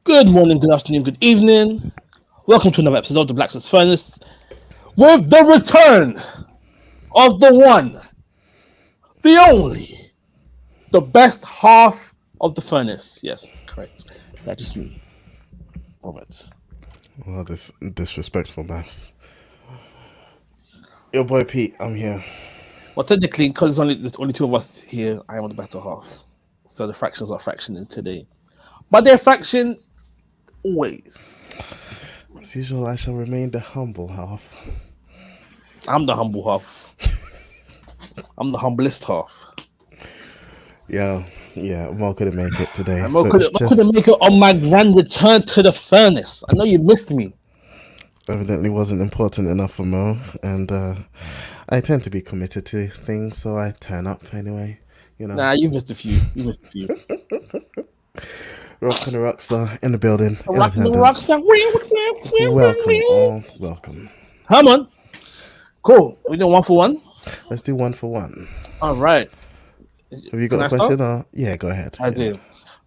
Good morning, good afternoon, good evening. Welcome to another episode of the Blacksmith's Furnace with the return of the one, the only, the best half of the furnace. Yes, correct. That is me, Robert. Oh, this disrespectful maths. Your boy Pete, I'm here. Well, technically, because there's only two of us here, I am the better half. So the fractions are fractioning today, but they're fraction always. As usual, I shall remain the humble half. I'm the humble half. I'm the humblest half. Yeah, yeah, Mo couldn't make it today, I'm so not it's couldn't just make it on my grand return to the furnace. I know you missed me. evidently wasn't important enough for Mo, and I tend to be committed to things, so I turn up anyway. You know, Nah, you missed a few. You missed a few. rock and a rock star in the building, in Rocking the rocks. attendance. Welcome, all welcome. Come on. Cool. We doing one for one? Let's do one for one. All right. Have you Can got a I start? question? Or yeah, go ahead. I Yeah. do.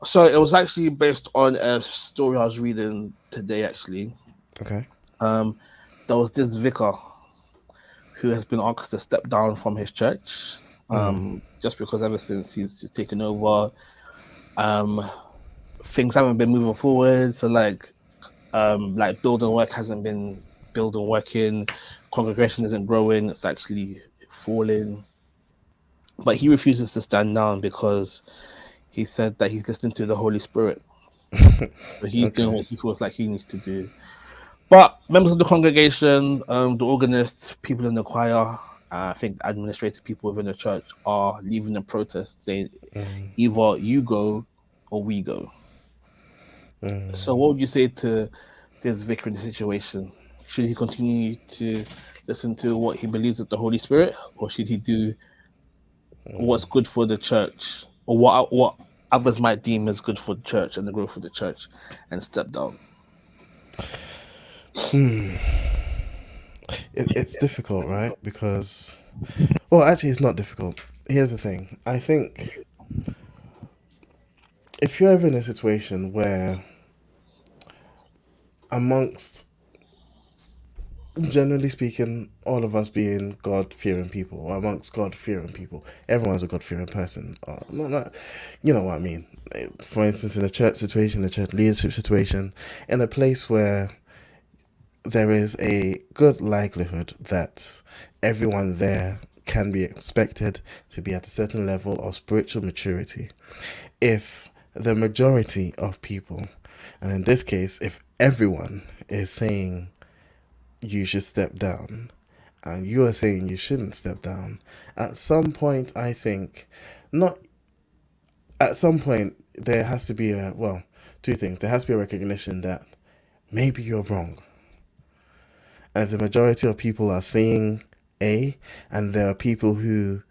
So it was actually based on a story I was reading today, actually. Okay. Um, there was this vicar who has been asked to step down from his church. Just because ever since he's taken over, um, things haven't been moving forward. So like building work hasn't been building working, congregation isn't growing, it's actually falling. But he refuses to stand down because he said that he's listening to the Holy Spirit. So he's doing Okay. what he feels like he needs to do. But members of the congregation, the organists, people in the choir, I think administrative people within the church are leaving a protest saying either you go or we go. So what would you say to this vicar in the situation? Should he continue to listen to what he believes is the Holy Spirit, or should he do what's good for the church, or what others might deem as good for the church and the growth of the church, and step down? It's difficult, right? Because, well, actually, it's not difficult. Here's the thing. I think if you're ever in a situation where, amongst, generally speaking, all of us being God fearing people, or amongst God fearing people, everyone's a God fearing person. Not, you know what I mean? For instance, in a church situation, a church leadership situation, in a place where there is a good likelihood that everyone there can be expected to be at a certain level of spiritual maturity. If the majority of people, and in this case, if everyone is saying you should step down, and you are saying you shouldn't step down, at some point, I think, not at some point, there has to be two things. There has to be a recognition that maybe you're wrong. And if the majority of people are saying A, and there are people who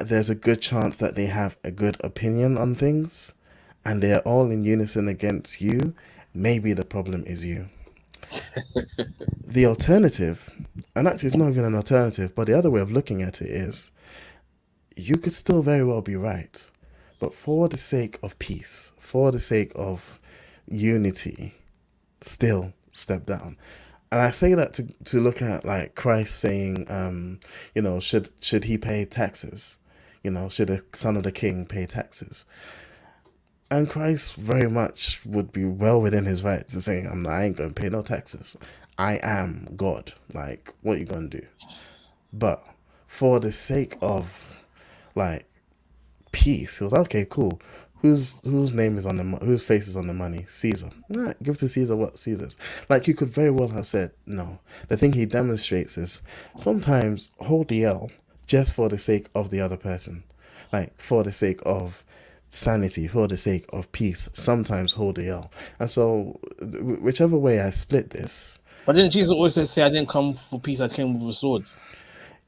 there's a good chance that they have a good opinion on things, and they're all in unison against you, maybe the problem is you. The alternative, and actually it's not even an alternative, but the other way of looking at it is you could still very well be right, but for the sake of peace, for the sake of unity, still step down. And I say that to look at like Christ saying, should he pay taxes? Should the son of the king pay taxes? And Christ very much would be well within his rights to saying, I ain't gonna pay no taxes. I am God. Like, what you gonna do? But for the sake of like peace, it was okay, cool. Whose name is on the whose face is on the money? Caesar. Right, give to Caesar what Caesar's. Like you could very well have said no. The thing he demonstrates is sometimes hold the L just for the sake of the other person, like for the sake of sanity, for the sake of peace. Sometimes hold the L, and so whichever way I split this, But didn't Jesus always say, "I didn't come for peace; I came with a sword"?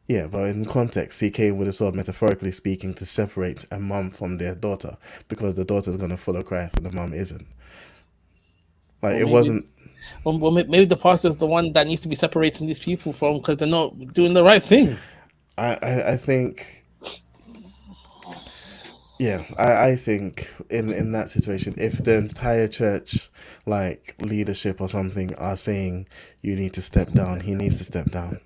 yeah, but in context, he came with a sword, metaphorically speaking, to separate a mom from their daughter because the daughter's going to follow Christ and the mom isn't. Like, Or it maybe, wasn't. maybe the pastor is the one that needs to be separating these people from because they're not doing the right thing. I think Yeah, I think in that situation, if the entire church, like leadership or something, are saying you need to step down, he needs to step down.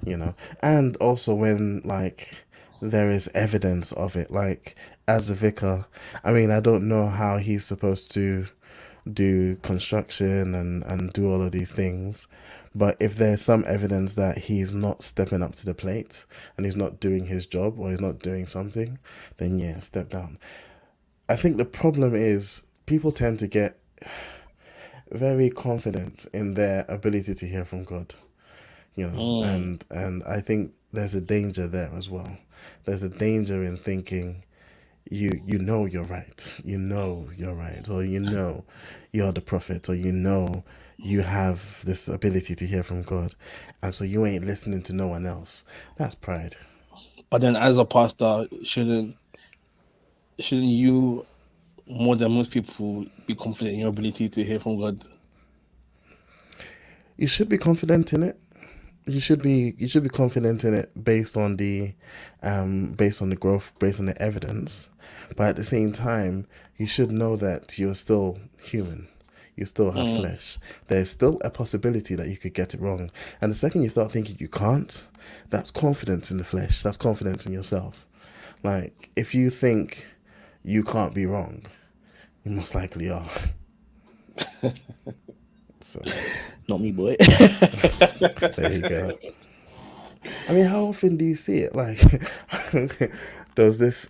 You know, and also when like there is evidence of it, like as the vicar, I mean, I don't know how he's supposed to do construction and do all of these things. But if there's some evidence that he's not stepping up to the plate and he's not doing his job or he's not doing something, then yeah, step down. I think the problem is people tend to get very confident in their ability to hear from God, you know, Mm. and I think there's a danger there as well. There's a danger in thinking you know you're right, you know you're right, or you know you're the prophet, or you know you have this ability to hear from God, and so you ain't listening to no one else. That's pride. But then, as a pastor, shouldn't you more than most people be confident in your ability to hear from God? You should be confident in it. You should be confident in it based on the growth, based on the evidence. But at the same time, you should know that you're still human. You still have Mm. flesh. There's still a possibility that you could get it wrong. And the second you start thinking you can't, that's confidence in the flesh. That's confidence in yourself. Like if you think you can't be wrong, you most likely are. So Not me, boy. there you go. I mean, how often do you see it? Like, there was this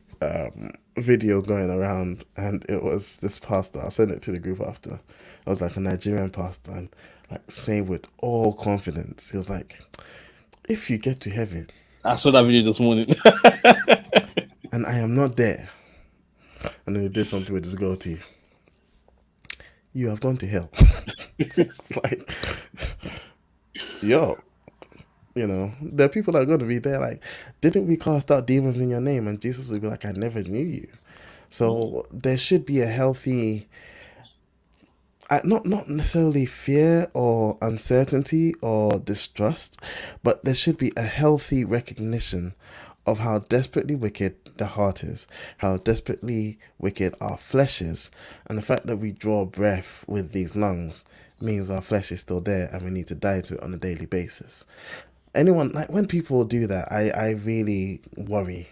video going around, and it was this pastor. I'll send it to the group after. It was like a Nigerian pastor, and like saying with all confidence, he was like, "If you get to heaven, I saw that video this morning. and I am not there," and then he did something with his goatee, "you have gone to hell." It's like, yo, you know, there are people that are going to be there. Like, didn't we cast out demons in your name? And Jesus would be like, "I never knew you." So there should be a healthy, not necessarily fear or uncertainty or distrust, but there should be a healthy recognition of how desperately wicked the heart is, how desperately wicked our flesh is, and the fact that we draw breath with these lungs means our flesh is still there and we need to die to it on a daily basis. Anyone, like when people do that, I really worry.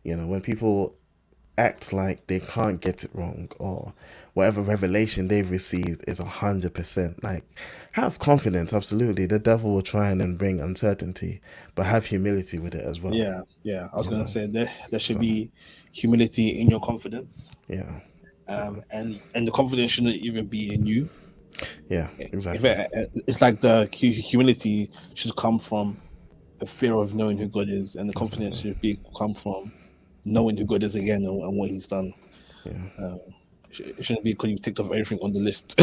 You know, when people act like they can't get it wrong or whatever revelation they've received is 100%. Like, have confidence, absolutely. The devil will try and then bring uncertainty, but have humility with it as well. Yeah, yeah. I was You gonna know, say there should so be humility in your confidence, yeah, and the confidence shouldn't even be in you. yeah, If exactly. it's like the humility should come from the fear of knowing who God is, and the confidence Exactly. should be come from knowing who God is again and what He's done. Yeah. Um, it shouldn't be because you ticked off everything on the list.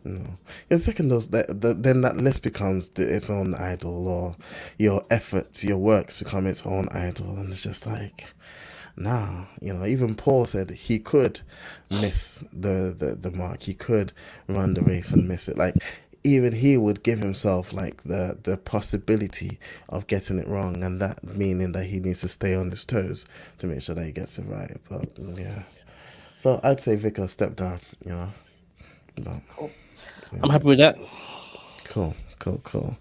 No. And second, those then that list becomes its own idol, or your efforts, your works become its own idol, and it's just like, nah. You know, even Paul said he could miss the mark. He could run the race and miss it. Like even he would give himself like the possibility of getting it wrong, and that meaning that he needs to stay on his toes to make sure that he gets it right. But yeah, so I'd say Vicar step down. You know, but Cool. I'm happy with that. cool, cool, cool.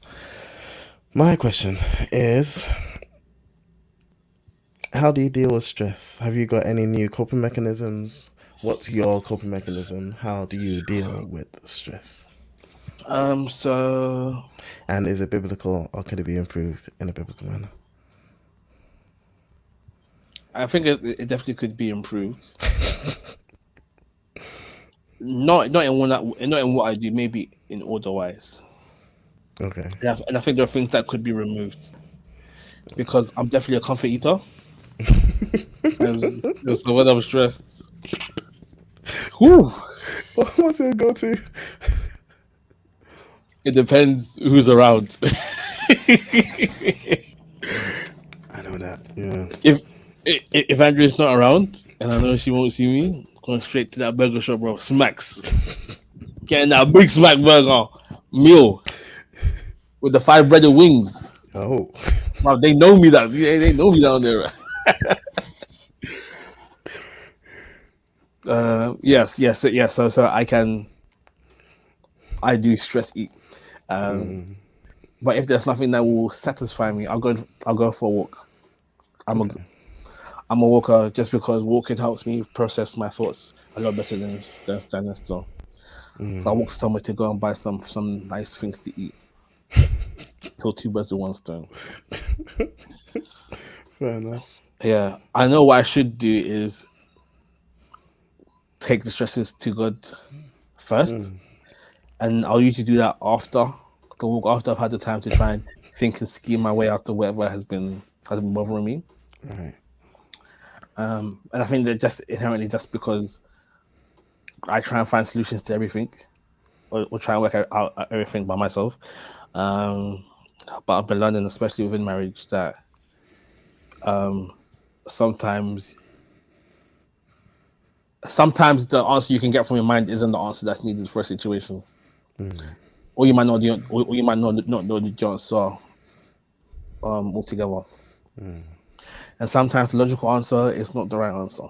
My question is, how do you deal with stress? Have you got any new coping mechanisms? What's your coping mechanism? How do you deal with stress? So And is it biblical or can it be improved in a biblical manner? I think it definitely could be improved. Not in not in what I do, maybe in otherwise. Okay. And I think there are things that could be removed because I'm definitely a comfort eater. So when I'm stressed, whew, What's your go-to? it depends who's around. I know that. Yeah. if if Andrew's not around and I know she won't see me, going straight to that burger shop, bro. Smacks, getting that big smack burger meal with the 5 breaded wings. Oh. Bro, they know me that they know me down there. Yes. So I do stress eat. Mm. But if there's nothing that will satisfy me, I'll go for a walk. I'm a Okay. I'm a walker just because walking helps me process my thoughts a lot better than standing still. So I Mm. walk somewhere to go and buy some nice things to eat. Kill two birds with one stone. Fair enough. Yeah, I know what I should do is take the stresses to God first, Mm. and I'll usually do that after the walk, after I've had the time to try and think and scheme my way out of whatever has been bothering me. Right. And I think that just inherently, just because I try and find solutions to everything, or try and work out everything by myself. Um, but I've been learning, especially within marriage, that sometimes sometimes the answer you can get from your mind isn't the answer that's needed for a situation, Mm. or you might not or you might not know the answer altogether. Mm. And sometimes the logical answer is not the right answer.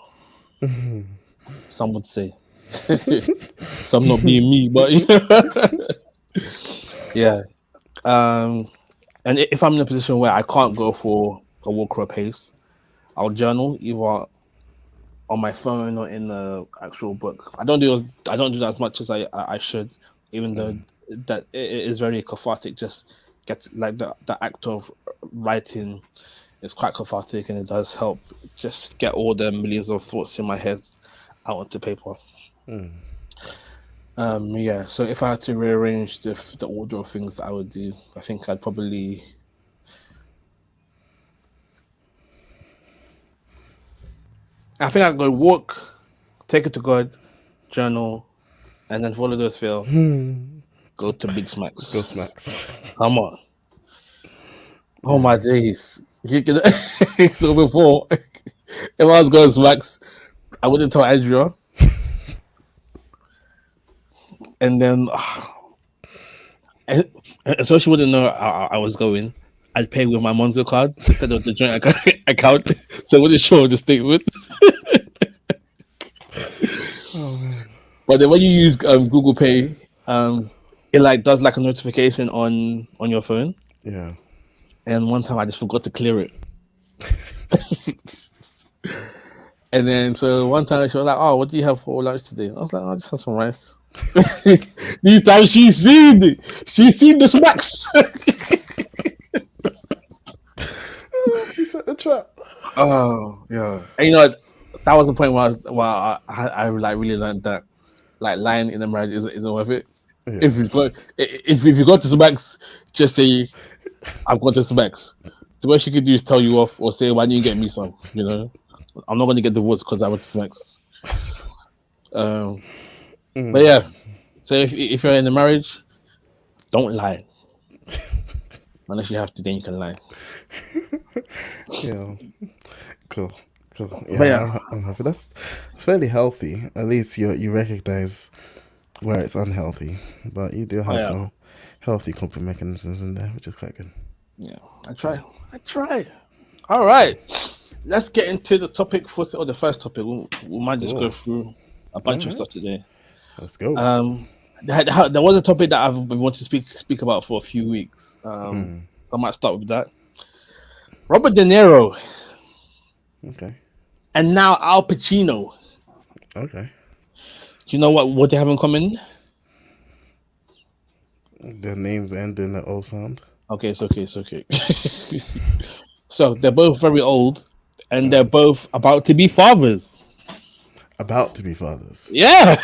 Some would say, some not being me, but yeah. Um, and if I'm in a position where I can't go for a walk or a pace, I'll journal either on my phone or in the actual book. I don't do that as much as I should, even though Mm. that it is very cathartic. Just get like the act of writing is quite cathartic, and it does help just get all the millions of thoughts in my head out onto paper. Mm. Yeah. So if I had to rearrange the order of things that I would do, I think I'd go walk, take it to God, journal, and then follow those fail, go to Big Go Smacks. smacks. Come on. Oh Yeah. my days. So before, if I was going Smacks, I wouldn't tell Andrea. And then, and, and so she wouldn't know I was going. I'd pay with my Monzo card instead of the joint account. So I wouldn't show the statement. Oh man. But then when you use Google Pay, it like does like a notification on your phone. Yeah. And one time I just forgot to clear it. And then so one time she was like, "Oh, what do you have for lunch today?" I was like, "Oh, I just had some rice." These times she's seen the smacks. She set the trap. Oh yeah, and that was the point where I like really learned that like lying in the marriage isn't worth it. Yeah. If you got to smacks, just say I've got the smacks. The worst you could do is tell you off or say, "Why didn't you get me some?" I'm not going to get divorced because I went to smacks. Um, but Mm. yeah, so if you're in a marriage, don't lie unless you have to. Then you can lie. Yeah. Cool. Cool. But yeah, Yeah, I'm happy. That's fairly healthy. At least you recognize where it's unhealthy, but you do oh have yeah, some healthy coping mechanisms in there, which is quite good. yeah. I try. I try. All right, let's get into the topic or the first topic. We might just go Cool. through a All bunch of right. stuff today. Let's go. There was a topic that I've been wanting to speak about for a few weeks. Mm. So I might start with that. Robert De Niro Okay. and now Al Pacino. Okay. Do you know what they have in common? The names end in the O sound. Okay, it's okay. So they're both very old, and they're both about to be fathers. About to be fathers. Yeah,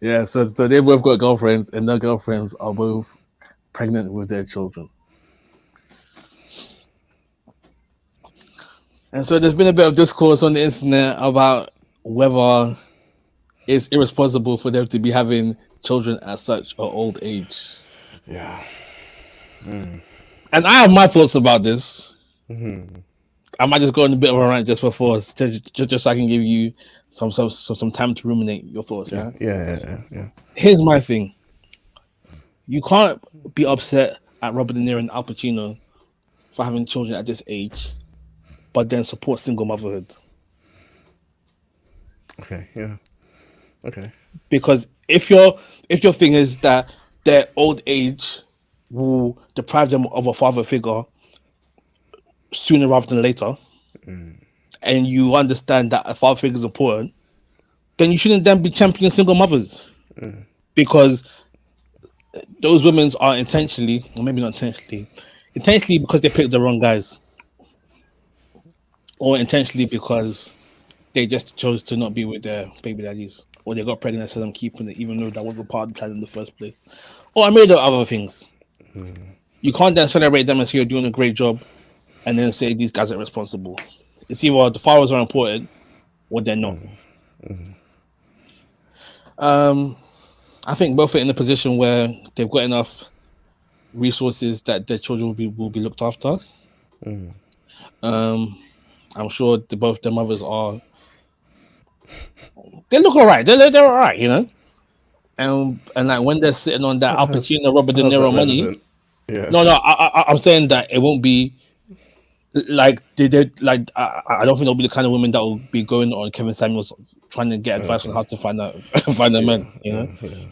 yeah. So they both got girlfriends, and their girlfriends are both pregnant with their children. And so there's been a bit of discourse on the internet about whether it's irresponsible for them to be having children at such an old age. Yeah. And I have my thoughts about this. I might just go on a bit of a rant just before, just so I can give you some time to ruminate your thoughts. Yeah. Yeah. Yeah. Here's my thing: you can't be upset at Robert De Niro and Al Pacino for having children at this age, but then support single motherhood. Okay. Yeah. Okay. Because if your thing is that their old age will deprive them of a father figure sooner rather than later, and you understand that a father figure is important, then you shouldn't then be championing single mothers, because those women are intentionally, or maybe not intentionally, intentionally because they picked the wrong guys, or intentionally because they just chose to not be with their baby daddies, or they got pregnant so them keeping it, even though that wasn't part of the plan in the first place. Or I made other things. You can't then celebrate them and say you're doing a great job, and then say these guys are responsible. It's either the fathers are important or they're not. I think both are in a position where they've got enough resources that their children will be looked after. I'm sure both their mothers are. They look all right. They're all right, you know. And like when they're sitting on that Al How's Pacino, Robert De how's that Niro money. relevant? Yeah. No, I'm saying that it won't be like they like. I don't think they'll be the kind of women that will be going on Kevin Samuels trying to get advice on how Okay. to find out find a Yeah. man. You know, Yeah.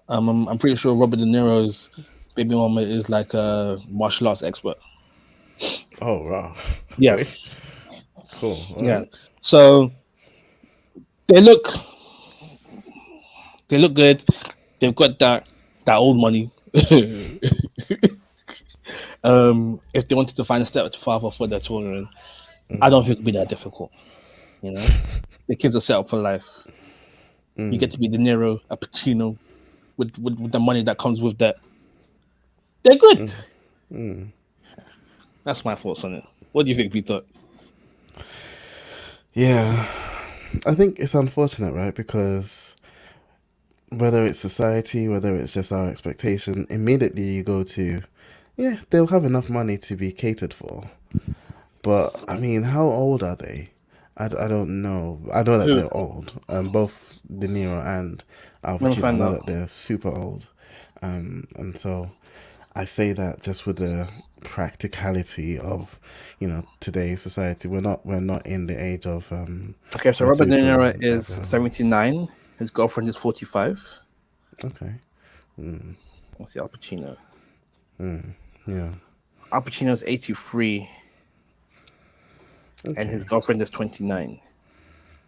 I'm pretty sure Robert De Niro's baby mama is like a martial arts expert. Oh wow. Yeah, Okay. Cool. All yeah. right. So they look they look good. They've got that old money. If they wanted to find a stepfather for their children, I don't think it'd be that difficult. You know, the kids are set up for life. You get to be De Niro, a Pacino, with the money that comes with that. They're good. That's my thoughts on it. What do you think, Peter? Yeah. I think it's unfortunate, right? Because whether it's society, whether it's just our expectation, immediately you go to, yeah, they'll have enough money to be catered for. But I mean, how old are they? I don't know. I know that Who? they're old. Both De Niro and Al Let me Pacino. I find know out. that they're super old. And so I say that just with the practicality of, today's society. We're not in the age of Okay, so the Robert De fruits of Niro the is of 79. His girlfriend is 45. okay. Let's see, Al Pacino. Yeah. Al Pacino is 83, and his Okay. girlfriend is 29.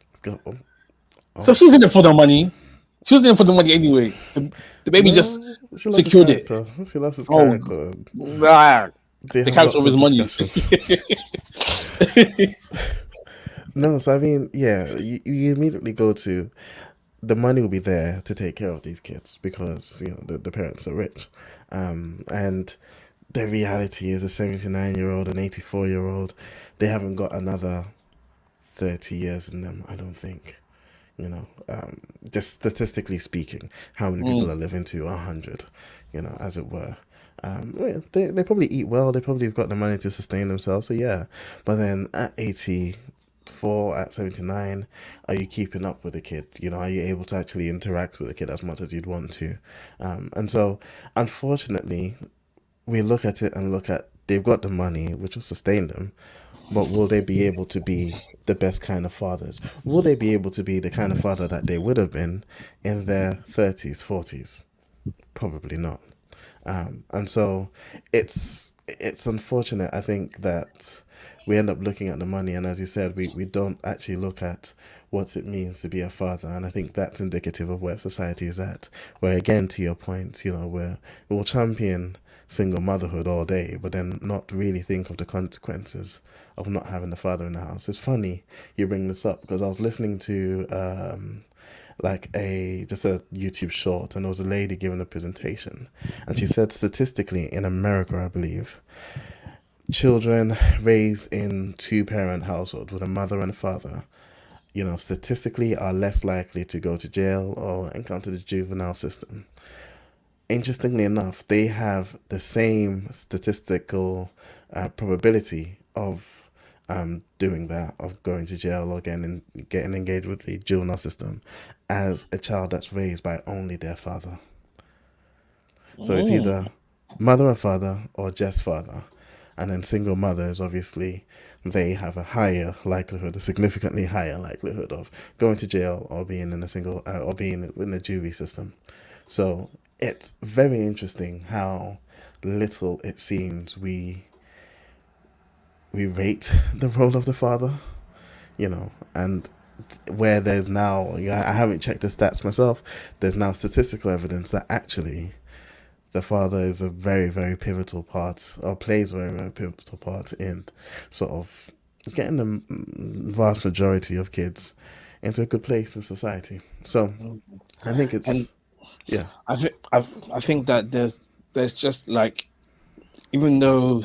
Let's go. Oh, So oh. she's in it for the money. She was in it for the money anyway. The baby just No, she loves his secured it. character. She loves his Oh, character. nah, They the have character lots of of his money. discussions. No, so I mean, yeah, you immediately go to the money will be there to take care of these kids because the parents are rich, and the reality is a 79-year-old, an 84-year-old, they haven't got another 30 years in them. I don't think. Just statistically speaking, how many people are living to 100, as it were. Well, they probably eat well. They probably have got the money to sustain themselves. So yeah, but then at 84, at 79, are you keeping up with the kid? Are you able to actually interact with the kid as much as you'd want to? And so, unfortunately, we look at it and look at they've got the money, which will sustain them, but will they be able to be the best kind of fathers? Will they be able to be the kind of father that they would have been in their 30s, 40s? Probably not. And so it's unfortunate, I think, that we end up looking at the money, and as you said, we don't actually look at what it means to be a father. And I think that's indicative of where society is at, where, again, to your point, we'll champion single motherhood all day, but then not really think of the consequences of not having a father in the house. It's funny you bring this up because I was listening to like just a YouTube short, and there was a lady giving a presentation, and she said statistically in America, I believe, children raised in two-parent household with a mother and a father, statistically are less likely to go to jail or encounter the juvenile system. Interestingly enough, they have the same statistical probability of doing that, of going to jail or getting engaged with the juvenile system, as a child that's raised by only their father. So it's either mother and father or just father. And then single mothers, obviously, they have a higher likelihood, a significantly higher likelihood of going to jail or being in a single or being in the juvie system. So it's very interesting how little it seems we rate the role of the father, and where there's now, I haven't checked the stats myself, there's now statistical evidence that actually the father is a very, very pivotal part, or plays a very, very pivotal part in sort of getting the vast majority of kids into a good place in society. So I think it's, And yeah. I think that there's just like, even though,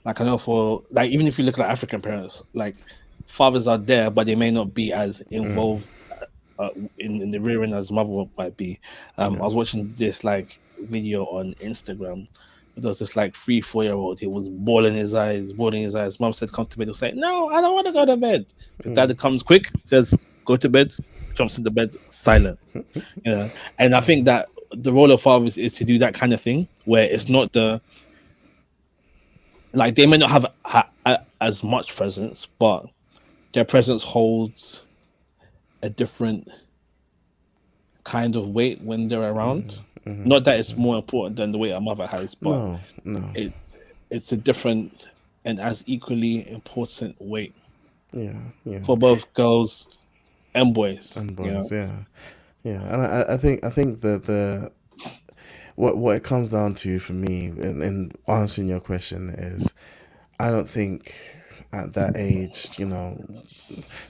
like, I know for, like, even if you look at African parents, like, fathers are there, but they may not be as involved in the rearing as mother might be. I was watching this like video on Instagram. There was this like 3-4-year-old. He was bawling his eyes, bawling his eyes. Mom said, "Come to bed." He was like, "No, I don't want to go to bed." His dad comes quick, says, "Go to bed." Jumps in the bed, silent. And I think that the role of fathers is to do that kind of thing, where it's not like they may not have as much presence, but their presence holds a different kind of weight when they're around. Not that it's more important than the weight a mother has, but No. it's a different and as equally important weight Yeah. for both girls and boys. And boys, yeah. And I think that what it comes down to for me in answering your question is, I don't think at that age,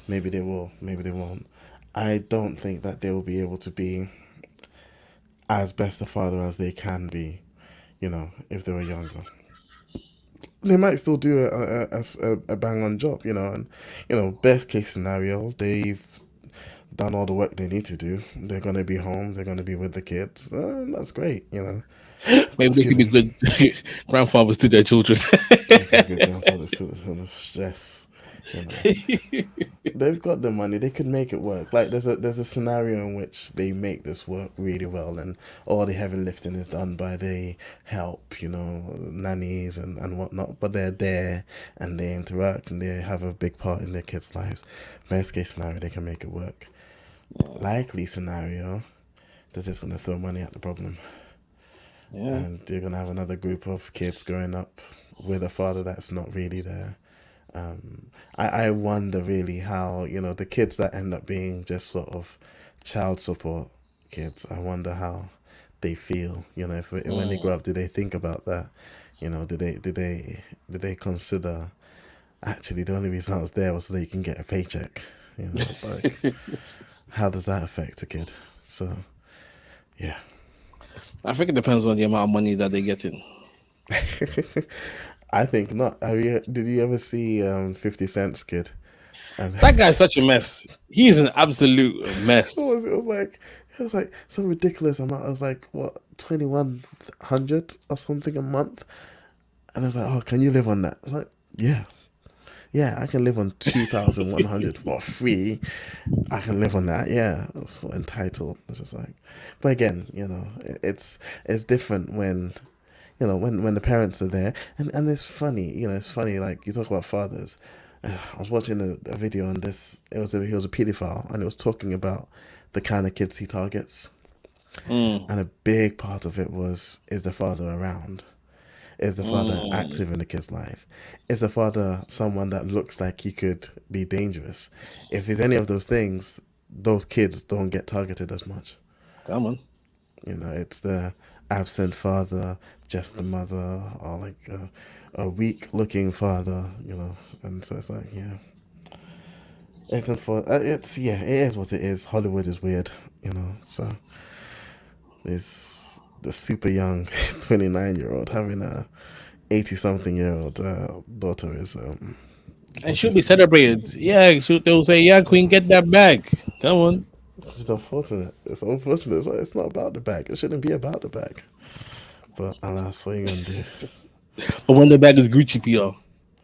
maybe they will, maybe they won't. I don't think that they will be able to be as best a father as they can be, if they were younger. They might still do a bang on job, and best case scenario, they've done all the work they need to do. They're gonna be home. They're gonna be with the kids. That's great, Maybe they could be good grandfathers to their children. Good grandfathers to the stress. They've got the money. They could make it work. Like there's a scenario in which they make this work really well, and all the heavy lifting is done by the help, nannies and whatnot. But they're there and they interact and they have a big part in their kids' lives. Best case scenario, they can make it work. Likely scenario, they're just gonna throw money at the problem. And you're gonna have another group of kids growing up with a father that's not really there. I wonder really how, the kids that end up being just sort of child support kids, I wonder how they feel, if when they grow up, do they think about that? Do they consider actually the only reason I was there was so that you can get a paycheck? Like, how does that affect a kid? So, yeah. I think it depends on the amount of money that they get in. I think not. Did you ever see 50 Cent's kid? And that guy's such a mess. He is an absolute mess. It was like some ridiculous amount. I was like, what, 2,100 or something a month? And I was like, oh, can you live on that? I was like, yeah, I can live on 2,100 for free. I can live on that. Yeah, I was so entitled. It's just like, but again, it's different when. When the parents are there, and it's funny, it's funny, like you talk about fathers. I was watching a video on this. He was a pedophile, and it was talking about the kind of kids he targets. And a big part of it is the father around? Is the father active in the kid's life? Is the father someone that looks like he could be dangerous? If it's any of those things, those kids don't get targeted as much. Come on. It's the absent father, just the mother, or like a weak-looking father, and so it's like, it's unfortunate. It is what it is. Hollywood is weird, So there's the super young 29-year-old having a 80-something-year-old daughter is and she'll be celebrated. Yeah, they'll say, "Yeah, Queen, get that bag." Come on. It's just unfortunate. It's unfortunate. It's not about the bag. It shouldn't be about the bag. But alas, what are you gonna do? But when the bag is Gucci PR,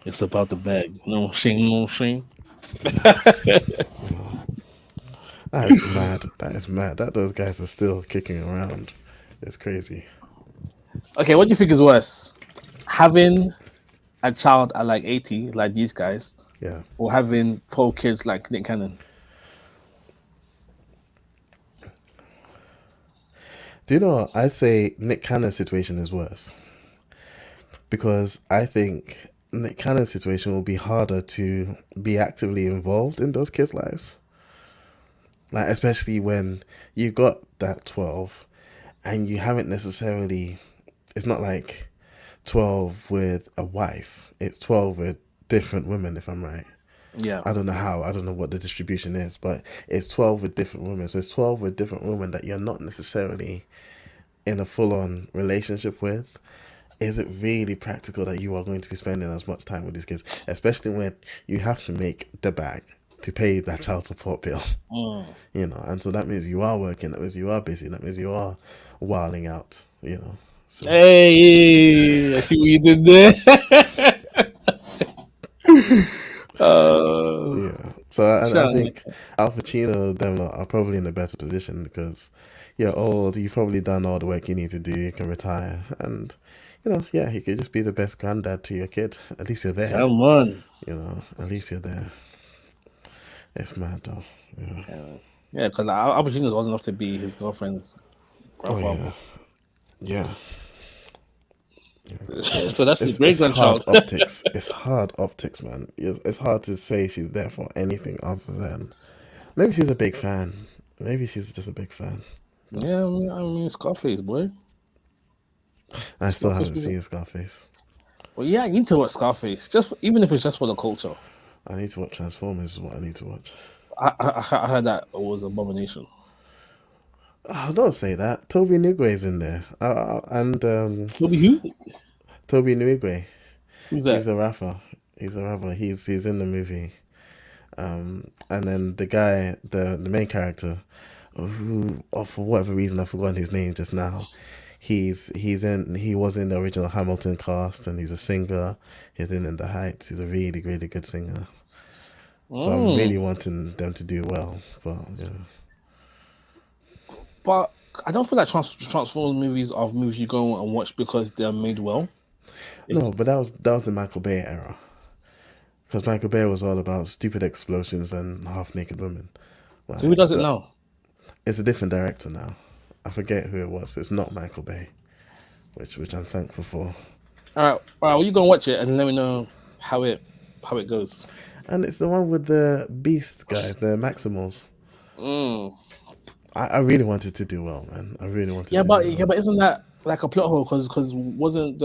it's about the bag. No shame, no shame. That is mad. That is mad. That those guys are still kicking around. It's crazy. Okay, what do you think is worse? Having a child at like 80, like these guys, Yeah. or having poor kids like Nick Cannon? Do you know what? I'd say Nick Cannon's situation is worse because I think Nick Cannon's situation will be harder to be actively involved in those kids' lives. Like, especially when you got that 12 and you haven't necessarily, it's not like 12 with a wife, it's 12 with different women, if I'm right. Yeah. I don't know how, I don't know what the distribution is, but it's 12 with different women. So it's 12 with different women that you're not necessarily in a full on relationship with. Is it really practical that you are going to be spending as much time with these kids, especially when you have to make the bag to pay that child support bill? Mm. You know, and so that means you are working, that means you are busy, that means you are wilding out, you know. So Hey, I see what you did there. uh, yeah, so I Sean, think Al Pacino, them lot are probably in a better position because you're old, you've probably done all the work you need to do, you can retire, and you know, yeah, you could just be the best granddad to your kid. At least you're there, come on. you know. At least you're there. It's mad though. Yeah. Yeah, because Al Pacino was old enough to be his girlfriend's Oh grandfather. yeah. Yeah. So that's his great It's hard grandchild. optics. It's hard optics, man. It's hard to say she's there for anything other than maybe she's a big fan. Maybe she's just a big fan. But Yeah, I mean Scarface, boy. I still Scarface haven't was. seen Scarface. Well, yeah, you need to watch Scarface, just even if it's just for the culture. I need to watch Transformers. Is what I need to watch. I heard that it was abomination. Oh, don't say that. Toby Nigue's in there, and Toby who? Toby Nigue. Who's He's that? a rapper. He's a rapper. He's in the movie. And then the guy, the main character, who for whatever reason I've forgotten his name just now. He was in the original Hamilton cast, and he's a singer. He's in The Heights. He's a really really good singer. So I'm Mm. really wanting them to do well, but yeah. But I don't feel like Transformers movies are movies you go and watch because they're made well. It's, No, but that was the Michael Bay era, because Michael Bay was all about stupid explosions and half naked women. so who Like does it that, now? it's a different director now. I forget who it was. It's not Michael Bay, which I'm thankful for. All right. Well, you go and watch it and let me know how it goes. And it's the one with the Beast guys, the Maximals. Mm. I really wanted to do well, man. I really wanted Yeah, to do but well. isn't that like a plot hole? Because wasn't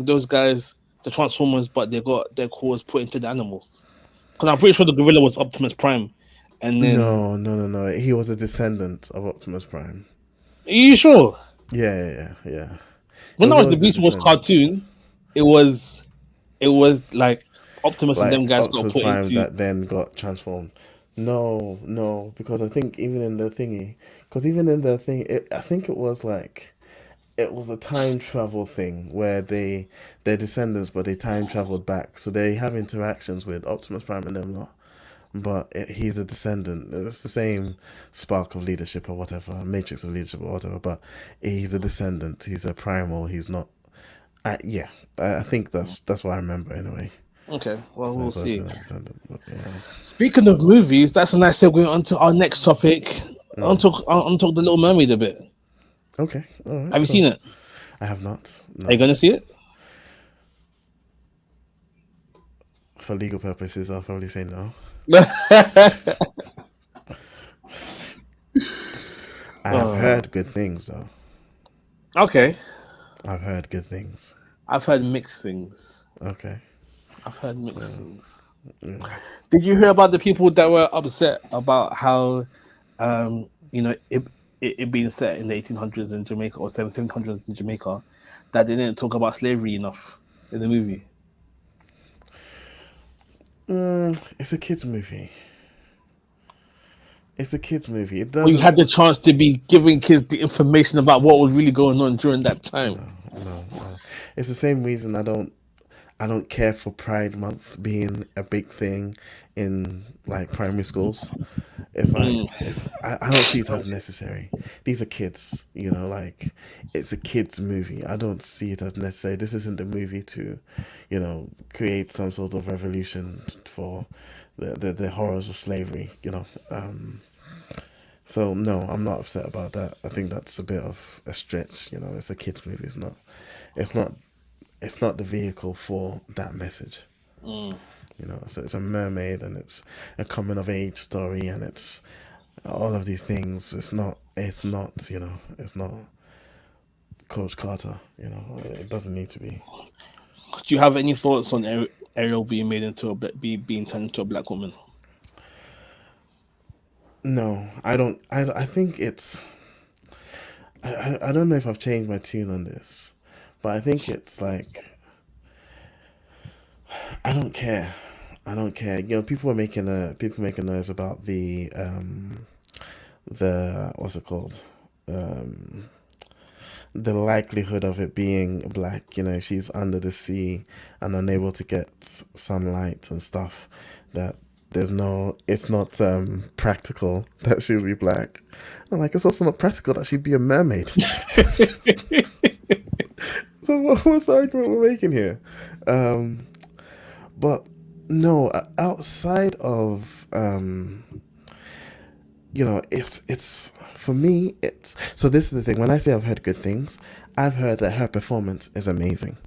those guys the Transformers, but they got their cores put into the animals? Because I'm pretty sure the gorilla was Optimus Prime, and then No, no, no, no. He was a descendant of Optimus Prime. are you sure? Yeah. He When was that was the always the Beast Wars descendant. cartoon, it was it was like Optimus and them Like guys got Optimus put Prime into. that then got transformed. No, no, because I think even in the thingy, because even in the thing, I think it was like it was a time travel thing where they're descendants, but they time traveled back, so they have interactions with Optimus Prime and them lot. But he's a descendant. It's the same spark of leadership or whatever, matrix of leadership or whatever. But he's a descendant. He's a primal. He's not. Yeah, I think that's what I remember anyway. Okay, well we'll That's see. always been a descendant. But, yeah. Speaking of movies, that's a nice segue on to our next topic. On talk the Little Mermaid a bit. Okay. All right. Have you Cool. seen it? I have not. Are you No. gonna see it? For legal purposes, I'll probably say no. I have Uh, heard good things though. okay, I've heard good things. I've heard mixed things. Okay. I've heard mixed things. Yeah. Did you hear about the people that were upset about how, it being set in the 1800s in Jamaica or 1700s in Jamaica, that they didn't talk about slavery enough in the movie? It's a kids movie. It's a kids movie. It Well, you doesn't. had the chance to be giving kids the information about what was really going on during that time. No. It's the same reason I don't care for Pride Month being a big thing in like primary schools. It's like Mm. I don't see it as necessary. These are kids, you know, like it's a kids movie. I don't see it as necessary. This isn't the movie to, you know, create some sort of revolution for the horrors of slavery, you know. So no, I'm not upset about that. I think that's a bit of a stretch, you know. It's a kids movie. It's not it's not the vehicle for that message. Mm. You know, so it's a mermaid and it's a coming of age story and it's all of these things. It's not, you know, it's not Coach Carter, you know, it doesn't need to be. Do you have any thoughts on Ariel being made into being turned into a black woman? No, I don't. I think it's. I don't know if I've changed my tune on this, but I think it's like I don't care. I don't care. You know, people making noise about the what's it called, um, the likelihood of it being black. You know, if she's under the sea and unable to get sunlight and stuff, that it's not practical that she'll be black. I'm like, it's also not practical that she'd be a mermaid. So what's the argument we're making here? Um, but no, outside of you know, it's for me. It's so. This is the thing. When I say I've heard good things, I've heard that her performance is amazing.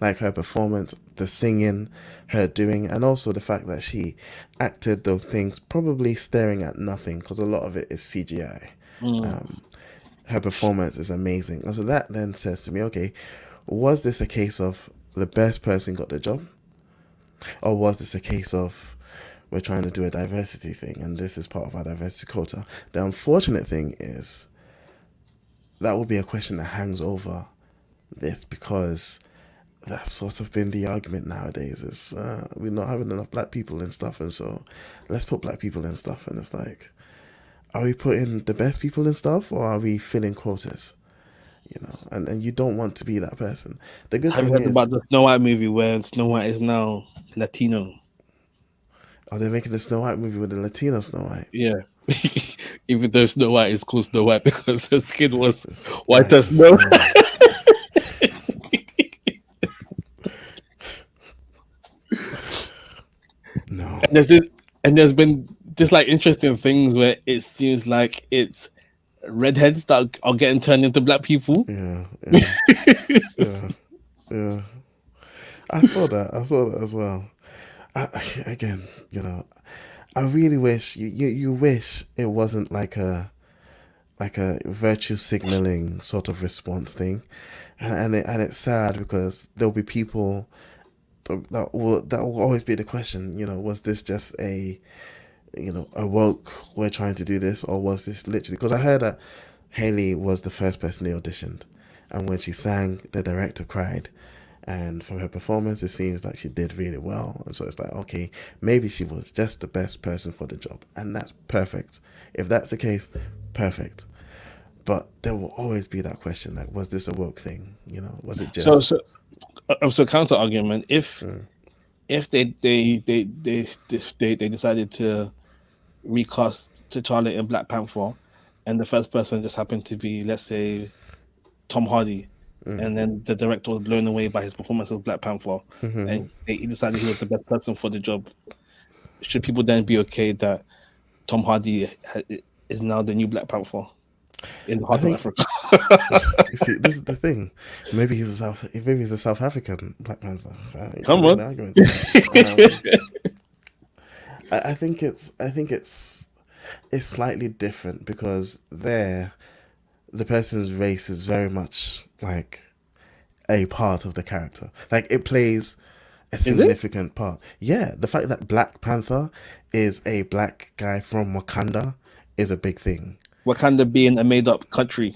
Like her performance, the singing, her doing, and also the fact that she acted those things probably staring at nothing because a lot of it is CGI. Mm. Um, Her performance is amazing, and so that then says to me, okay, was this a case of the best person got the job, or was this a case of we're trying to do a diversity thing and this is part of our diversity quota? The unfortunate thing is that will be a question that hangs over this because that's sort of been the argument nowadays is we're not having enough black people in stuff, and so let's put black people in stuff. And it's like, are we putting the best people in stuff or are we filling quotas? You know, and you don't want to be that person. The good Have you thing heard is, about the Snow White movie where Snow White is now Latino? are they making the Snow White movie with the Latino Snow White? Yeah. Even though Snow White is called Snow White because her skin was It's white white as as snow. snow. No. And there's this, and there's been this like interesting things where it seems like it's redheads that are getting turned into black people. Yeah, yeah, yeah, yeah. I saw that as well. Again, you know, I really wish you wish it wasn't like a virtue signaling sort of response thing, and it's sad because there'll be people that will always be the question. You know, was this just a a woke we're trying to do this, or was this literally? Because I heard that Haley was the first person they auditioned, and when she sang, the director cried. And from her performance, it seems like she did really well. And so it's like, okay, maybe she was just the best person for the job. And that's perfect. If that's the case, perfect. But there will always be that question, like, was this a woke thing? You know, was it So just so so counter argument, if they decided to recast T'Challa in Black Panther, and the first person just happened to be, let's say, Tom Hardy, and then the director was blown away by his performance as Black Panther, and he decided he was the best person for the job, should people then be okay that Tom Hardy is now the new Black Panther in the I heart of think Africa? you see, this is the thing. Maybe he's a South African Black Panther. You can Come make the on. argument. I think it's slightly different because there the person's race is very much like a part of the character. Like it plays a Is it? significant part. Yeah, the fact that Black Panther is a black guy from Wakanda is a big thing Wakanda being a made up country,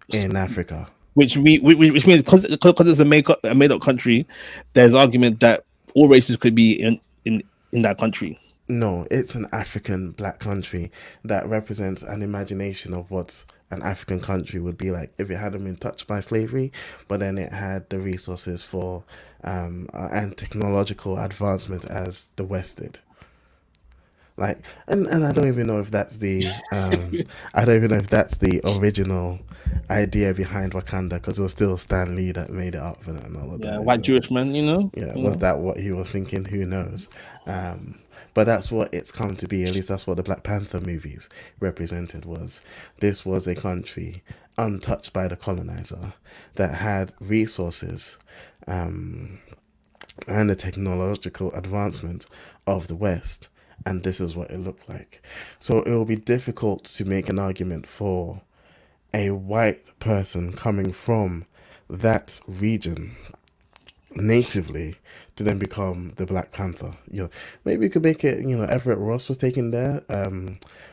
in Africa. which means because it's a made up country, there's argument that all races could be in that country. No, it's an African black country that represents an imagination of what an African country would be like if it hadn't been touched by slavery, but then it had the resources for and technological advancement as the West did. Like, and I don't even know if that's the I don't even know if that's the original idea behind Wakanda, because it was still Stan Lee that made it up and all of Yeah, that. white Jewish man, Yeah, you was know. that what he was thinking? Who knows? But that's what it's come to be. At least that's what the Black Panther movies represented. Was this was a country untouched by the colonizer that had resources, and the technological advancement of the West, and this is what it looked like. So it will be difficult to make an argument for a white person coming from that region natively to then become the Black Panther. Maybe you could make it. Everett Ross was taken there.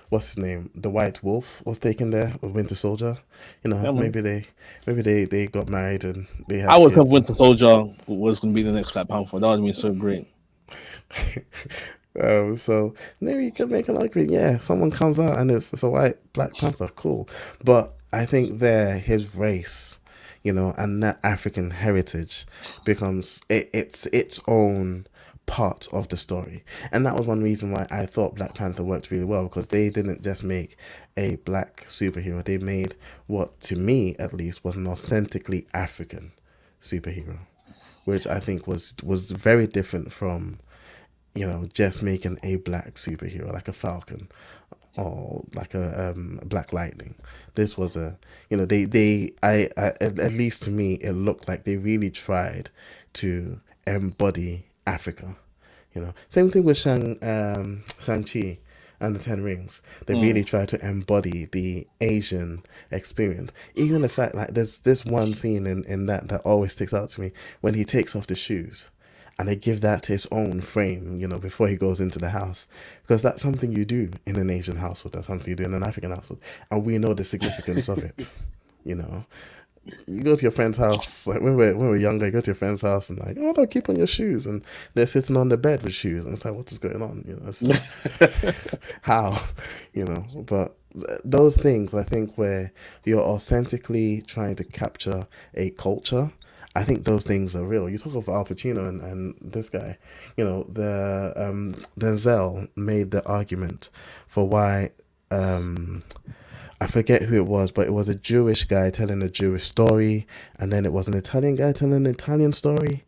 What's his name? The White Wolf was taken there. Or Winter Soldier. Yeah, man. Maybe they got married and they I had would have kids. Winter Soldier was going to be the next Black Panther. That would have been so great. So maybe you could make an argument. Yeah, someone comes out and it's a white Black Panther. Cool, but I think there his race, and that African heritage becomes it's its own part of the story. And that was one reason why I thought Black Panther worked really well, because they didn't just make a black superhero, they made what, to me at least, was an authentically African superhero, which I think was very different from just making a black superhero like a Falcon or like a Black Lightning. This was at least to me, it looked like they really tried to embody Africa. Same thing with Shang-Chi and the Ten Rings. They really try to embody the Asian experience. Even the fact, like, there's this one scene in that always sticks out to me, when he takes off the shoes and they give that to his own frame, before he goes into the house. Because that's something you do in an Asian household, that's something you do in an African household. And we know the significance of it. You know, you go to your friend's house, like when we're younger, you go to your friend's house and like, oh no, keep on your shoes, and they're sitting on the bed with shoes, and it's like, what is going on? It's like, how, but those things, I think, where you're authentically trying to capture a culture, I think those things are real. You talk of Al Pacino and this guy, Denzel made the argument for why, I forget who it was, but it was a Jewish guy telling a Jewish story, and then it was an Italian guy telling an Italian story.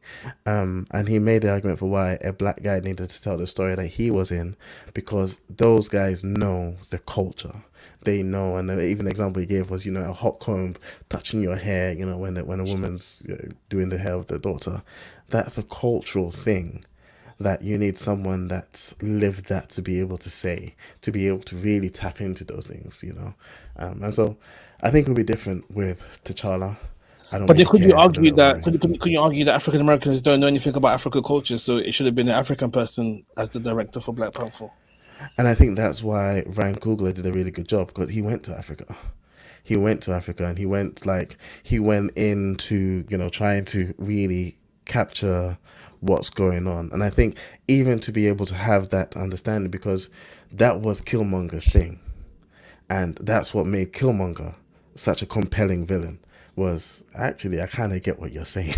And he made the argument for why a black guy needed to tell the story that he was in, because those guys know the culture. They know, and even the example he gave was, a hot comb touching your hair, when a woman's doing the hair of their daughter. That's a cultural thing that you need someone that's lived that to be able to say, to be able to really tap into those things. And so I think it'll be different with T'Challa. I don't But then really could you care for the argue little that mermaid. could you argue that African Americans don't know anything about African culture, so it should have been an African person as the director for Black Panther? And I think that's why Ryan Coogler did a really good job, because he went to Africa. He went to Africa and he went into, trying to really capture what's going on. And I think even to be able to have that understanding, because that was Killmonger's thing. And that's what made Killmonger such a compelling villain, was actually, I kind of get what you're saying.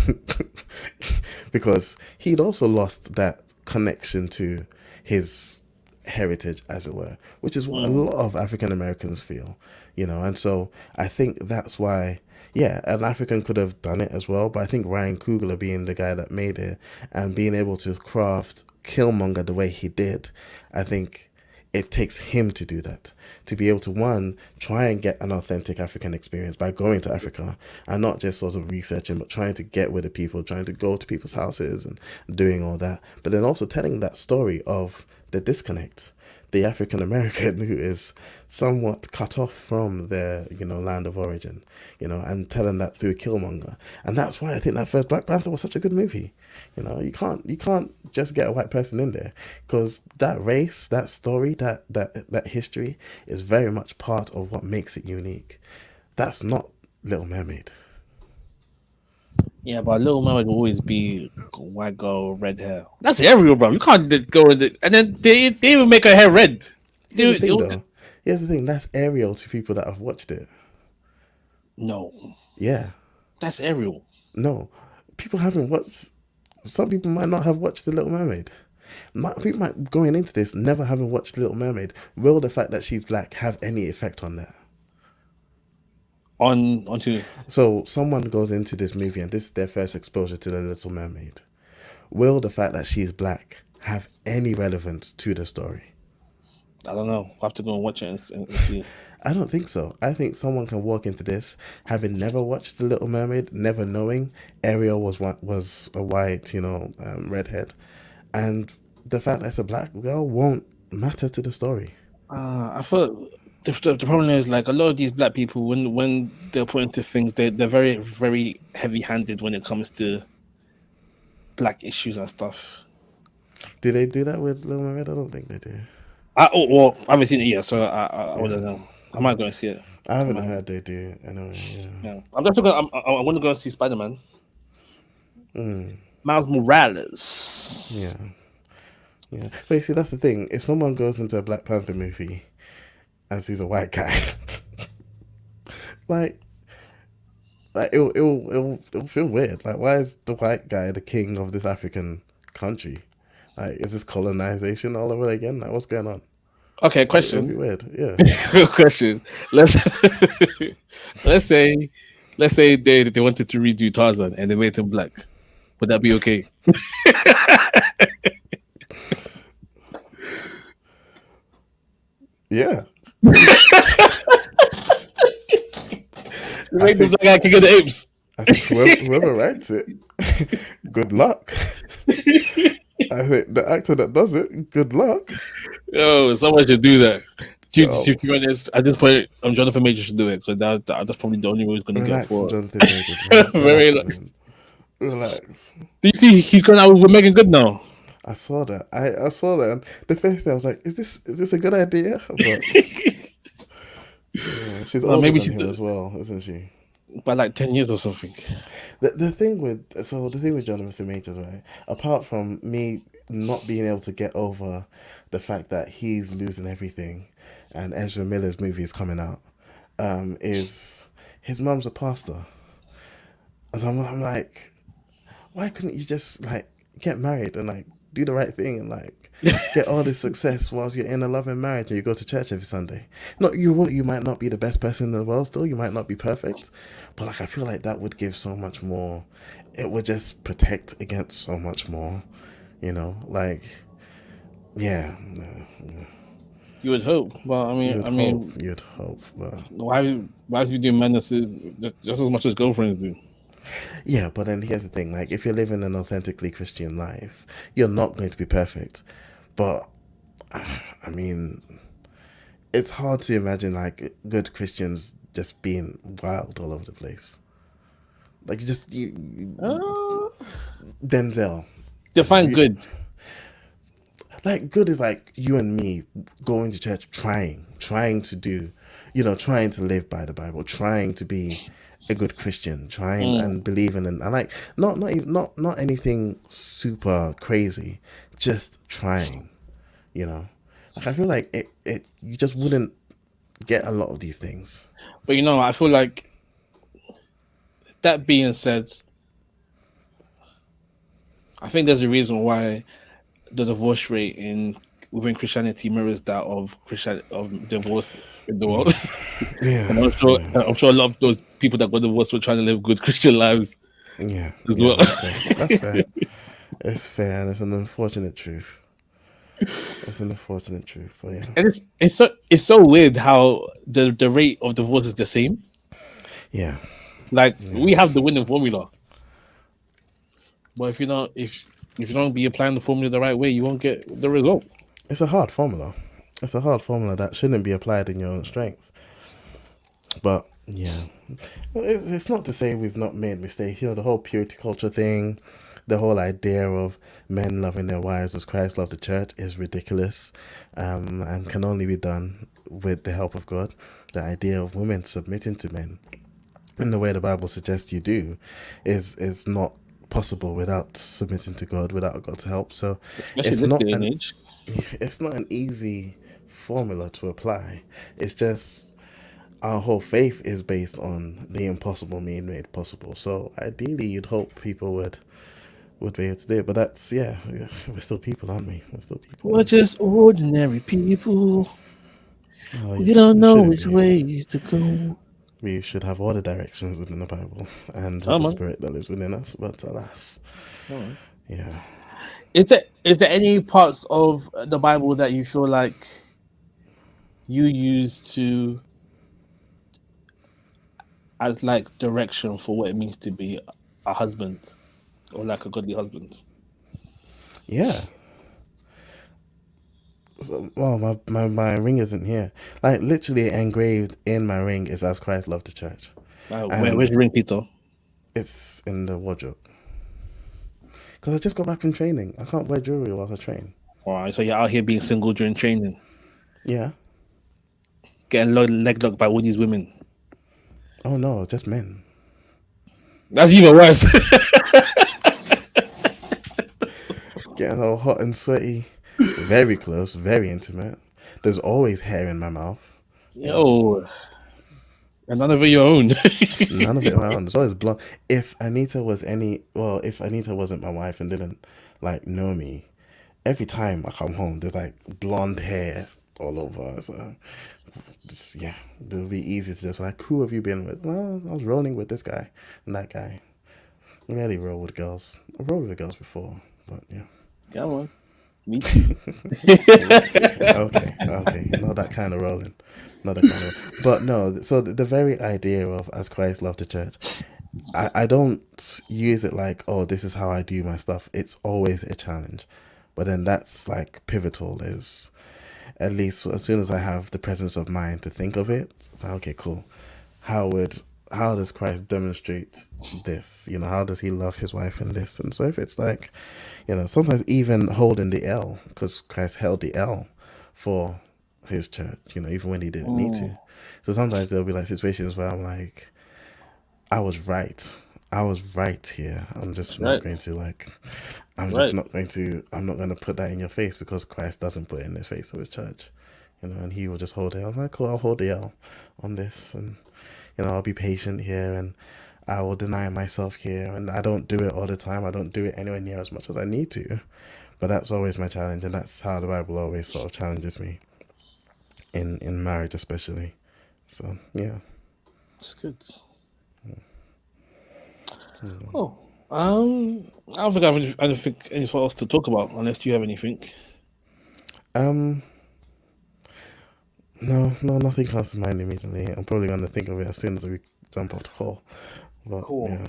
Because he'd also lost that connection to his heritage, as it were, which is what a Mm. lot of African Americans feel. And so I think that's why, yeah, an African could have done it as well, but I think Ryan Coogler, being the guy that made it and being able to craft Killmonger the way he did, I think it takes him to do that, to be able to, one, try and get an authentic African experience by going to Africa and not just sort of researching, but trying to get with the people, trying to go to people's houses and doing all that, but then also telling that story of the disconnect, the African American who is somewhat cut off from their, land of origin, and telling that through Killmonger. And that's why I think that first Black Panther was such a good movie. You can't just get a white person in there, because that race, that story, that history is very much part of what makes it unique. That's not Little Mermaid. Yeah, but Little Mermaid will always be white girl, red hair. That's everywhere, bro. You can't go in and then they even make her hair red. Here's the They, thing, though. Here's the thing. That's Ariel to people that have watched it. no, Yeah. that's Ariel. No. People haven't watched. Some people might not have watched The Little Mermaid. People might going into this never having watched Little Mermaid. Will the fact that she's black have any effect on that? Onto So someone goes into this movie and this is their first exposure to the Little Mermaid. Will the fact that she's black have any relevance to the story? I don't know. I'll have to go and watch it and see. I don't think so. I think someone can walk into this having never watched The Little Mermaid, never knowing Ariel was a white, redhead, and the fact that it's a black girl won't matter to the story. I thought the problem is like a lot of these black people when they're put into things they're very very heavy handed when it comes to black issues and stuff. Do they do that with Little Mermaid? I don't think they do. Well, I haven't seen it yet, so I wouldn't know. I might go and see it. I haven't heard they do. Anyway, Yeah, I'm definitely gonna. I want to go and see Spider Man. Miles Morales. Yeah. But you see, that's the thing. If someone goes into a Black Panther movie and sees a white guy, like it'll feel weird. Like, why is the white guy the king of this African country? Like, is this colonization all over again? Like, what's going on? Okay, It'll be question. weird. Yeah. Question. Let's let's say they wanted to redo Tarzan and they made him black. Would that be okay? Yeah. Make the black guy king of the apes. I think whoever writes it, good luck. I think the actor that does it, good luck. Oh, someone should do that. Oh. To be honest, at this point, Jonathan Major should do it because that's probably the only way he's going to get Relax, for. Jonathan Majors, man. Very Relax, man. Relax. Do you see he's going out with Megan Good now? I saw that. I saw that. And the first thing I was like, is this a good idea? But yeah, she's older maybe than him as well, isn't she? By like 10 years or something. The thing with Jonathan Majors, right? Apart from me not being able to get over the fact that he's losing everything, and Ezra Miller's movie is coming out, is his mum's a pastor. And so I'm like, why couldn't you just like get married and like do the right thing and like get all this success whilst you're in a loving marriage and you go to church every Sunday? No, you might not be the best person in the world still, you might not be perfect, but like I feel like that would give so much more. It would just protect against so much more, like yeah. You would hope. Well, You'd hope, but why is he doing madnesses just as much as girlfriends do? yeah, but then here's the thing, like if you're living an authentically Christian life, you're not going to be perfect. But I mean, it's hard to imagine like good Christians just being wild all over the place. Like Denzel. Define good. Like good is like you and me going to church, trying to do, trying to live by the Bible, trying to be a good Christian, trying and believing and like not anything super crazy, just trying, Like I feel like it you just wouldn't get a lot of these things. But I feel like that being said, I think there's a reason why the divorce rate within Christianity mirrors that of divorce in the world. Yeah, And I'm sure a lot of those people that got divorced were trying to live good Christian lives. yeah, as well. That's fair. It's fair, and it's an unfortunate truth. It's an unfortunate truth, but yeah. And it's so weird how the rate of divorce is the same. Yeah. Like we have the winning formula, but if you don't be applying the formula the right way, you won't get the result. It's a hard formula. It's a hard formula that shouldn't be applied in your own strength. But yeah, it's not to say we've not made mistakes. The whole purity culture thing, the whole idea of men loving their wives as Christ loved the church is ridiculous, and can only be done with the help of God. The idea of women submitting to men in the way the Bible suggests you do is not possible without submitting to God, without God's help. So it's not an easy formula to apply. It's just our whole faith is based on the impossible being made possible. So ideally, you'd hope people would would be able to do it. But that's we're still people, aren't we? We're still people. We're just ordinary people. Oh, We don't we know shouldn't which be. ways to go. We should have all the directions within the Bible and with Come the on. Spirit that lives within us. But alas, Come on. yeah. Is there any parts of the Bible that you feel like you use to as like direction for what it means to be a husband or like a godly husband? Yeah. So, well, my ring isn't here. Like literally engraved in my ring is as Christ loved the church, Where's and your ring, Peter? it's in the wardrobe. Because I just got back from training. I can't wear jewelry whilst I train. All right, so you're out here being single during training, Yeah. getting leg locked by all these women. Oh no, just men. That's even worse. Getting all hot and sweaty. Very close, very intimate. There's always hair in my mouth. Yo, and none of it your own. None of it around. There's always blonde. If Anita wasn't my wife and didn't like know me, every time I come home, there's like blonde hair all over. So just it'll be easy to just like, who have you been with? Well, I was rolling with this guy and that guy. I rarely roll with girls. I've rolled with girls before, but yeah. Come on, me too. Okay. Not that kind of rolling. Not that kind of. But no. So the very idea of as Christ loved the church, I don't use it like, oh, this is how I do my stuff. It's always a challenge, but then that's like pivotal. Is at least as soon as I have the presence of mind to think of it, it's like, okay, cool. How does Christ demonstrate this? How does he love his wife in this? And so if it's like, sometimes even holding the L, because Christ held the L for his church, even when he didn't need to. So sometimes there'll be like situations where I'm like, I was right. I was right here. I'm just not Right. going to like, I'm Right. not going to put that in your face because Christ doesn't put it in the face of his church, and he will just hold it. I was like, cool, I'll hold the L on this, and I'll be patient here, and I will deny myself here, and I don't do it all the time. I don't do it anywhere near as much as I need to, but that's always my challenge, and that's how the Bible always sort of challenges me in marriage, especially. So yeah. It's good. Oh, I don't think I have anything else to talk about unless you have anything. No, nothing comes to mind immediately. I'm probably gonna think of it as soon as we jump off the call. But Cool. yeah.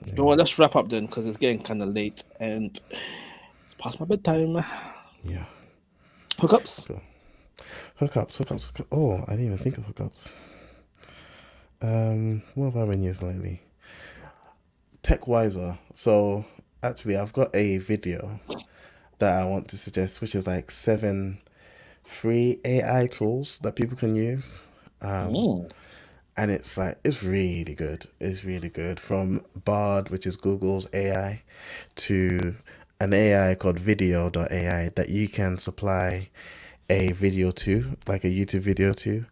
You know what, let's wrap up then because it's getting kind of late and it's past my bedtime. Yeah. Hookups? Cool. Hookups. Oh, I didn't even think of hookups. What have I been using lately? TechWiser. So actually, I've got a video that I want to suggest, which is like 7 free AI tools that people can use. And it's really good. It's really good. From Bard, which is Google's AI, to an AI called Video.ai that you can supply a video to, like a YouTube video to,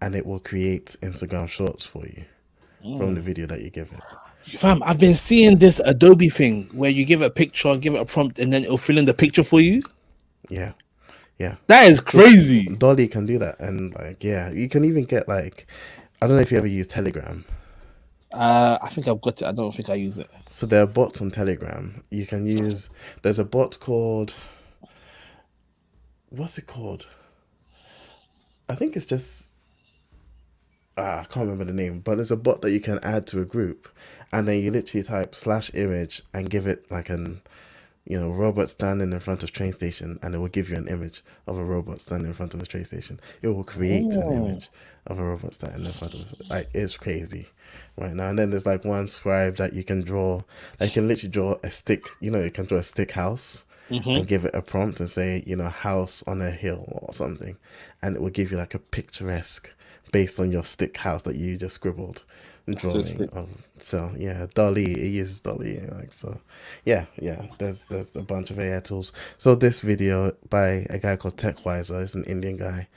and it will create Instagram shorts for you from the video that you give it. Fam, I've been seeing this Adobe thing where you give it a picture, give it a prompt, and then it'll fill in the picture for you. Yeah. That is crazy. Dolly can do that, and you can even get like, I don't know if you ever use Telegram. I think I've got it. I don't think I use it. So there are bots on Telegram. You can use. There's a bot called. What's it called? I think it's just. I can't remember the name, but there's a bot that you can add to a group, and then you literally type /image and give it like an, robot standing in front of train station, and it will give you an image of a robot standing in front of a train station. It will create an image of a robot standing in front of it's crazy right now. And then there's like one Scribe that you can draw. Like you can literally draw a stick. You can draw a stick house and give it a prompt and say, house on a hill or something, and it will give you like a picturesque based on your stick house that you just scribbled drawing. So yeah, Dolly, it uses Dolly, there's a bunch of AI tools. So this video by a guy called TechWiser, is an Indian guy.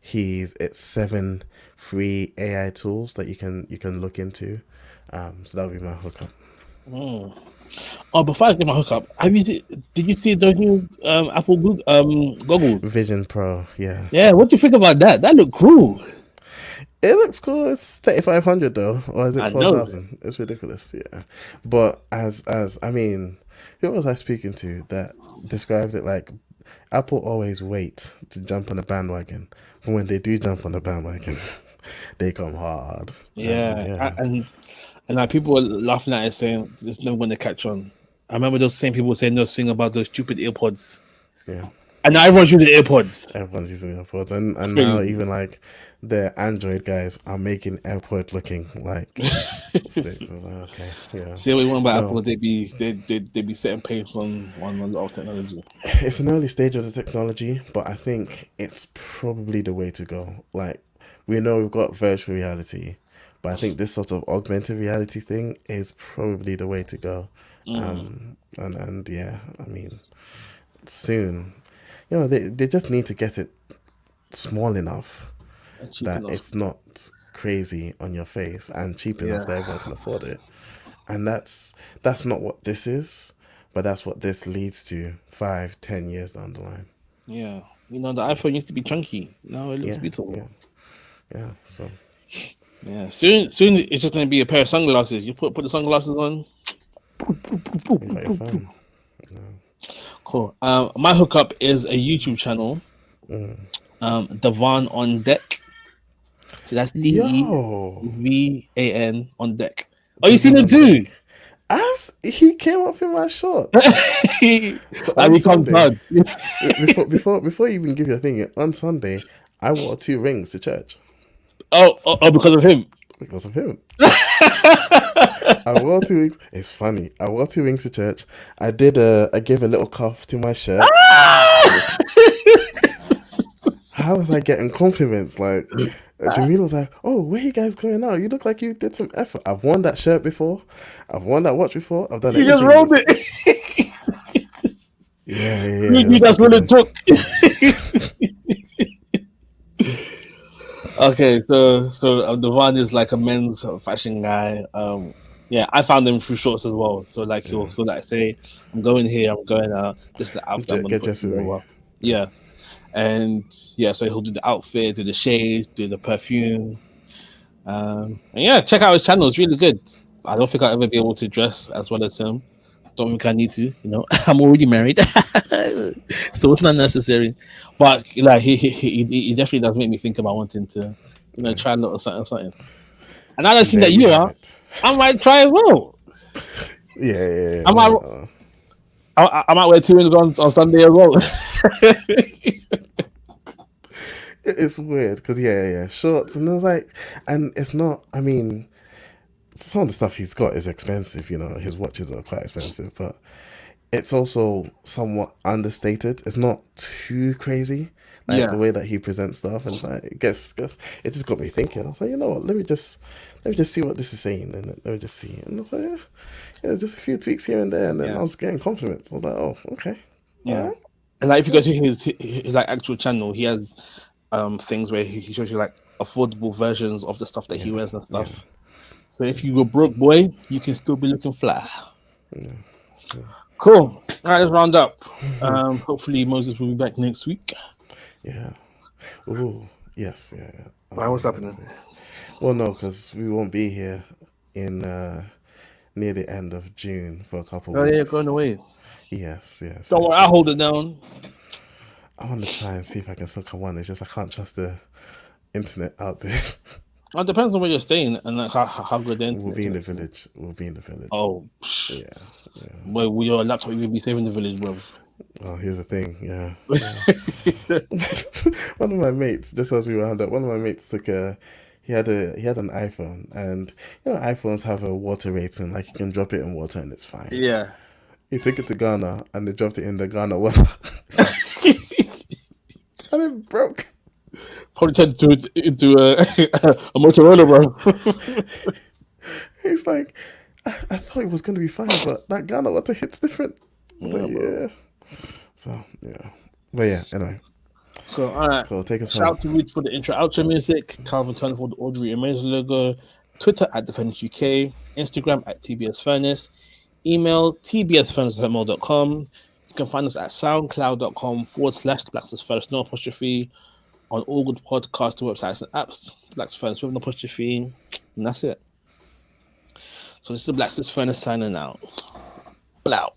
It's 7 free AI tools that you can look into. So that would be my hookup. Oh, before I get my hookup, did you see the new Apple goggles? Vision Pro, yeah. Yeah, what do you think about that? That looked cool. It looks cool. It's 3,500 though, or is it I know. 4,000? It's ridiculous, yeah. But as I mean, who was I speaking to that described it like Apple always wait to jump on the bandwagon, but when they do jump on the bandwagon, they come hard. Yeah, Yeah, and like people were laughing at it, saying it's never going to catch on. I remember those same people saying those thing about those stupid AirPods, yeah. and now everyone's using the AirPods. Everyone's using AirPods, and now even like the Android guys are making AirPod looking like sticks. I was like, okay, yeah. See what we want about No. Apple? They be setting pace on a lot of technology. It's an early stage of the technology, but I think it's probably the way to go. Like, we know we've got virtual reality, but I think this sort of augmented reality thing is probably the way to go. And yeah, I mean, soon, they just need to get it small enough And cheap that enough. it's not crazy on your face and cheap enough that everyone can afford it. And that's not what this is, but that's what this leads to 5-10 years down the line. Yeah, the iPhone used to be chunky. Now it looks beautiful. Yeah. So Yeah, soon it's just going to be a pair of sunglasses. You put the sunglasses on. you got your phone. Cool. My hookup is a YouTube channel. Devan on Deck. So that's Yo, DEVAN on Deck. Oh, you seen him too? he came up in my short. So I on become Sunday, proud. before you even give your thing, on Sunday, I wore 2 rings to church Oh, because of him. because of him. I wore 2 rings. It's funny. I wore 2 rings to church. I gave a little cuff to my shirt. How was I getting compliments? Like, Jamila was like, "Oh, where you guys going now? You look like you did some effort." I've worn that shirt before. I've worn that watch before. I've done You just everything. rolled it. Yeah. You knew that's what it took. Okay, so Devan is like a men's fashion guy. Yeah, I found him through shorts as well. So like he'll like say, "I'm going here, I'm going out. This is the outfit I'm gonna Get put dressed with me. together." Yeah, and yeah, so he'll do the outfit, do the shades, do the perfume. And yeah, check out his channel. It's really good. I don't think I'll ever be able to dress as well as him. Don't think I need to. I'm already married, so it's not necessary. But like he definitely does make me think about wanting to, try a little something. And now that I've seen that you are, I might try as well. Yeah. I might wear 2 rings on Sunday as well. It's weird because shorts and they're like, and it's not. I mean, some of the stuff he's got is expensive. His watches are quite expensive, but it's also somewhat understated. It's not too crazy, like the way that he presents stuff, and it's like, guess it just got me thinking. I was like, you know what? Let me just see what this is saying, and let me just see. And I was like, yeah, just a few tweaks here and there, and then I was getting compliments. I was like, oh, okay, yeah. Right. And like if you go to his like actual channel, he has things where he shows you like affordable versions of the stuff that he wears and stuff. So if you were broke boy, you can still be looking fly. Cool. All right, let's round up. Hopefully Moses will be back next week. Yeah. Ooh. Yes. Yeah. Why? What's happening? Well, no, because we won't be here in near the end of June for a couple Oh weeks. yeah, you're going away. Yes. Don't worry, I'll hold it down. I want to try and see if I can still come on. It's just I can't trust the internet out there. It depends on where you're staying and like how good the internet We'll be in the connection is. village. We'll be in the village. Oh, Yeah. well, will your laptop even be safe in the village, bro? Oh, here's the thing. Yeah. One of my mates, just as we round up, one of my mates took he had an iPhone, and iPhones have a water rating, like you can drop it in water and it's fine. Yeah. He took it to Ghana and they dropped it in the Ghana water. And it broke. Probably turned into a Motorola, bro. He's like, I thought it was going to be fine, but that Ghana water hits different. I was like, yeah. So, yeah. But yeah, anyway. So, all right. Cool, take us Shout home. out to Rich for the intro outro music, Calvin Turner for the Audrey Amazing logo, Twitter at Defenders UK, Instagram at TBS Furnace, Email tbsfurnace@hotmail.com. You can find us at soundcloud.com/Black's Furnace, no apostrophe, on all good podcast websites and apps. Black's Furnace with no apostrophe. And that's it. So this is the Black's Furnace signing out. Blow.